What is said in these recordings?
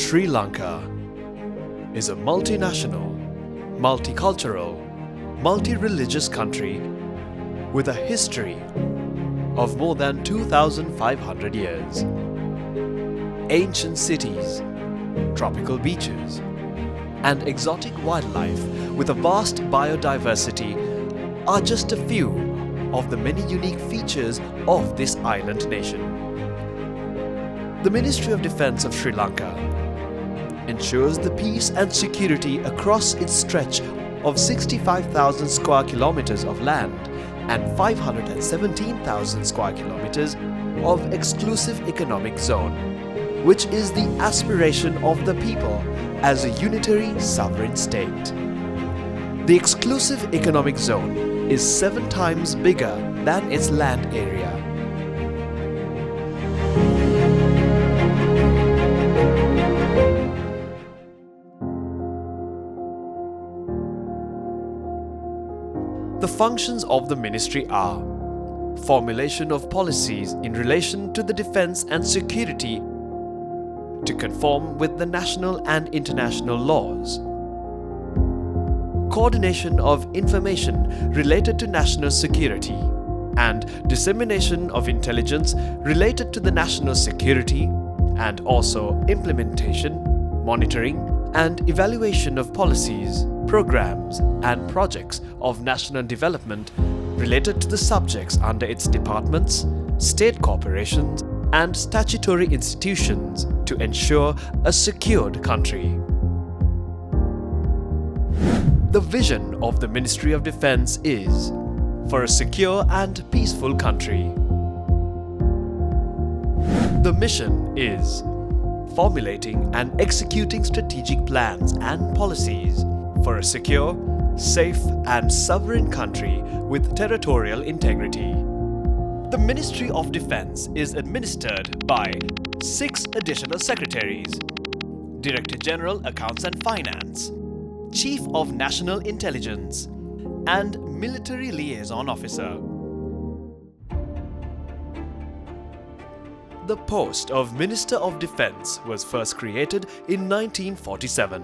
Sri Lanka is a multinational, multicultural, multi-religious country with a history of more than 2,500 years. Ancient cities, tropical beaches, and exotic wildlife with a vast biodiversity are just a few of the many unique features of this island nation. The Ministry of Defence of Sri Lanka ensures the peace and security across its stretch of 65,000 square kilometers of land and 517,000 square kilometers of exclusive economic zone, which is the aspiration of the people as a unitary sovereign state. The exclusive economic zone is 7 times bigger than its land area. The functions of the ministry are formulation of policies in relation to the defense and security to conform with the national and international laws, coordination of information related to national security, and dissemination of intelligence related to the national security, and also implementation, monitoring, and evaluation of policies, programs, and projects of national development related to the subjects under its departments, state corporations, and statutory institutions to ensure a secured country. The vision of the Ministry of Defence is for a secure and peaceful country. The mission is formulating and executing strategic plans and policies for a secure, safe and sovereign country with territorial integrity. The Ministry of Defence is administered by 6 additional secretaries: Director General Accounts and Finance, Chief of National Intelligence, and Military Liaison Officer. The post of Minister of Defence was first created in 1947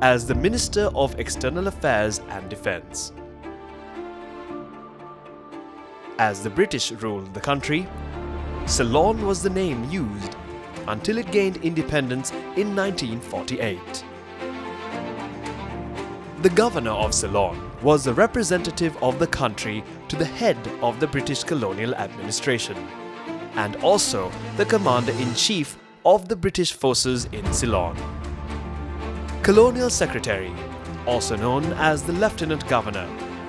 as the Minister of External Affairs and Defence. As the British ruled the country, Ceylon was the name used until it gained independence in 1948. The Governor of Ceylon was the representative of the country to the head of the British colonial administration, and also the Commander-in-Chief of the British forces in Ceylon. Colonial Secretary, also known as the Lieutenant Governor,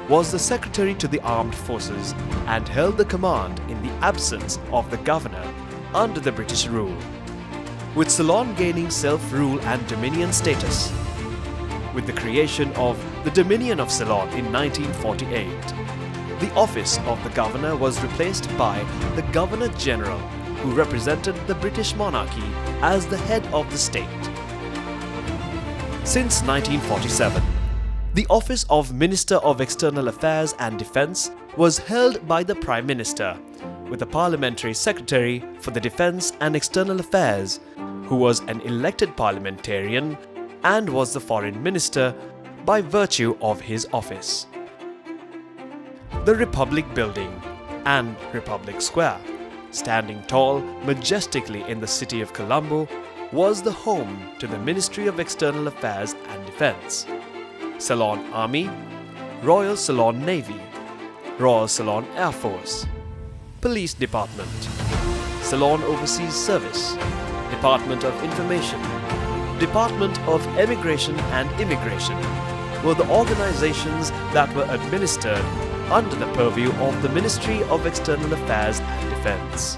was the Secretary to the Armed Forces and held the command in the absence of the Governor under the British rule, with Ceylon gaining self-rule and dominion status. With the creation of the Dominion of Ceylon in 1948, the office of the Governor was replaced by the Governor-General, who represented the British monarchy as the head of the state. Since 1947, the office of Minister of External Affairs and Defence was held by the Prime Minister, with a Parliamentary Secretary for the Defence and External Affairs, who was an elected parliamentarian and was the Foreign Minister by virtue of his office. The Republic Building and Republic Square, standing tall majestically in the city of Colombo, was the home to the Ministry of External Affairs and Defence, Ceylon Army, Royal Ceylon Navy, Royal Ceylon Air Force, Police Department, Ceylon Overseas Service, Department of Information, Department of Emigration and Immigration were the organizations that were administered under the purview of the Ministry of External Affairs and Defence.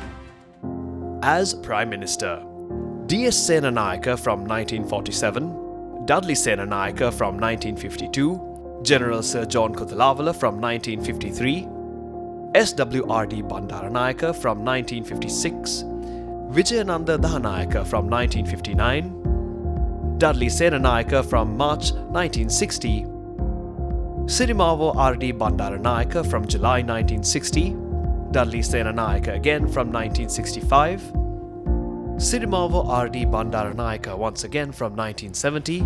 As Prime Minister, D.S. Senanayake from 1947, Dudley Senanayake from 1952, General Sir John Kothalavala from 1953, S.W.R.D. Bandaranayake from 1956, Vijayananda Dahanayake from 1959, Dudley Senanayake from March 1960, Sirimavo R.D. Bandaranayake from July 1960, Dudley Senanayake again from 1965, Sirimavo R.D. Bandaranayake once again from 1970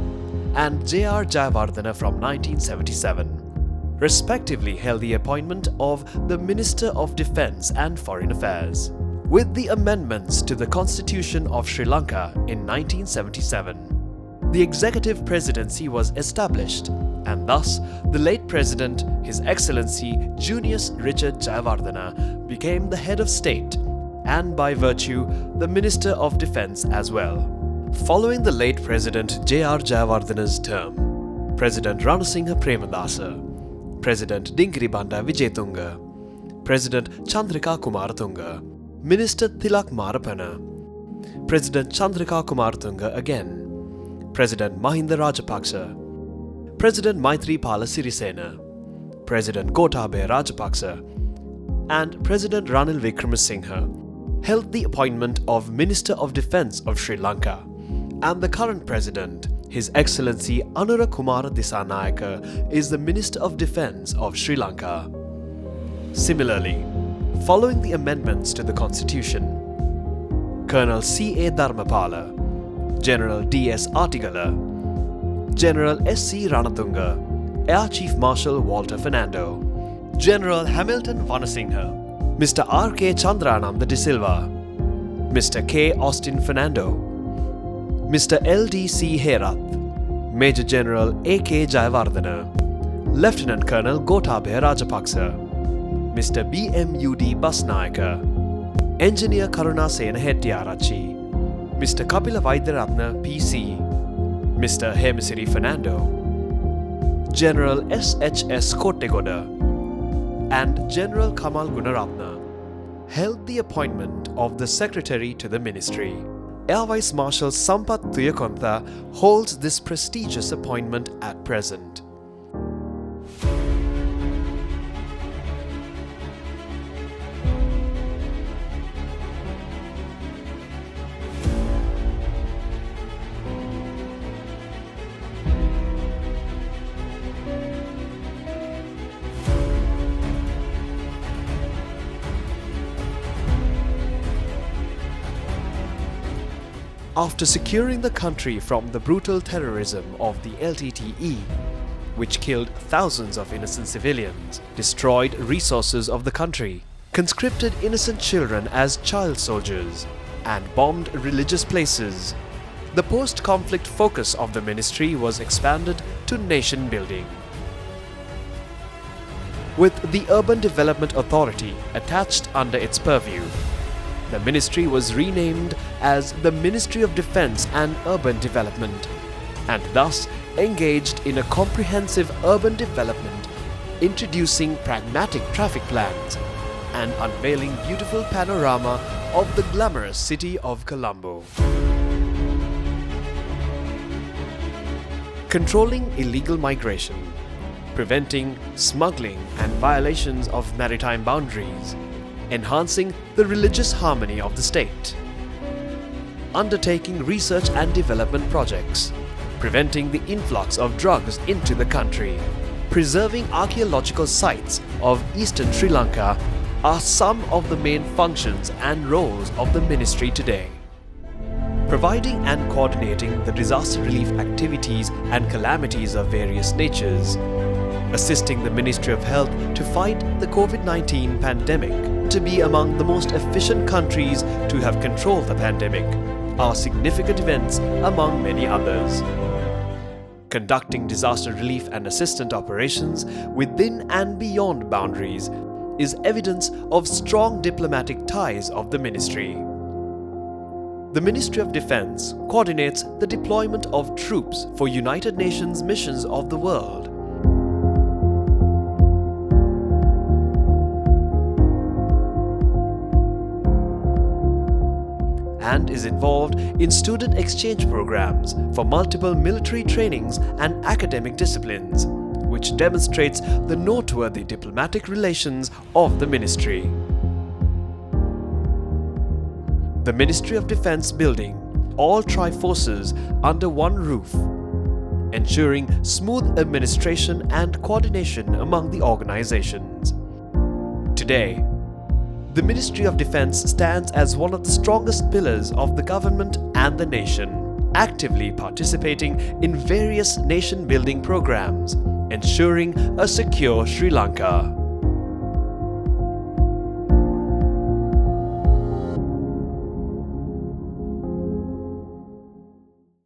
and J.R. Jayawardena from 1977, respectively held the appointment of the Minister of Defence and Foreign Affairs. With the amendments to the Constitution of Sri Lanka in 1977, the executive presidency was established, and thus the late President, His Excellency Junius Richard Jayawardena, became the head of state and by virtue the Minister of Defence as well. Following the late President J.R. Jayawardena's term, President Ranasinghe Premadasa, President Dinkiribanda Wijetunga, President Chandrika Kumaratunga, Minister Tilak Marapana, President Chandrika Kumaratunga again, President Mahinda Rajapaksa, President Maithripala Sirisena, President Gotabaya Rajapaksa, and President Ranil Wickremesinghe held the appointment of Minister of Defence of Sri Lanka, and the current President, His Excellency Anura Kumara Dissanayake, is the Minister of Defence of Sri Lanka. Similarly, following the amendments to the Constitution, Colonel C.A. Dharmapala, General D.S. Artigala, General S.C. Ranatunga, Air Chief Marshal Walter Fernando, General Hamilton Vanasinghe, Mr. R.K. Chandrananda de Silva, Mr. K. Austin Fernando, Mr. L.D.C. Herath, Major General A.K. Jayawardena, Lieutenant Colonel Gotabaya Rajapaksa, Mr. B.M.U.D. Basnayake, Engineer Karunasena Hettiarachchi, Mr. Kapila Vaidyaratna P.C., Mr. Hemasiri Fernando, General S.H.S. Kottegoda, and General Kamal Gunaratna held the appointment of the Secretary to the Ministry. Air Vice Marshal Sampath Tuyakontha holds this prestigious appointment at present. After securing the country from the brutal terrorism of the LTTE, which killed thousands of innocent civilians, destroyed resources of the country, conscripted innocent children as child soldiers, and bombed religious places, the post-conflict focus of the ministry was expanded to nation building. With the Urban Development Authority attached under its purview, the ministry was renamed as the Ministry of Defence and Urban Development, and thus engaged in a comprehensive urban development, introducing pragmatic traffic plans and unveiling beautiful panorama of the glamorous city of Colombo. Controlling illegal migration, preventing smuggling and violations of maritime boundaries, enhancing the religious harmony of the state, undertaking research and development projects, preventing the influx of drugs into the country, preserving archaeological sites of eastern Sri Lanka are some of the main functions and roles of the ministry today. Providing and coordinating the disaster relief activities and calamities of various natures, assisting the Ministry of Health to fight the COVID-19 pandemic, to be among the most efficient countries to have controlled the pandemic, are significant events among many others. Conducting disaster relief and assistance operations within and beyond boundaries is evidence of strong diplomatic ties of the ministry. The Ministry of Defence coordinates the deployment of troops for United Nations missions of the world, and is involved in student exchange programs for multiple military trainings and academic disciplines, which demonstrates the noteworthy diplomatic relations of the ministry. The Ministry of Defence building all tri-forces under one roof, ensuring smooth administration and coordination among the organizations. Today, The Ministry of Defence stands as one of the strongest pillars of the government and the nation, actively participating in various nation-building programs, ensuring a secure Sri Lanka.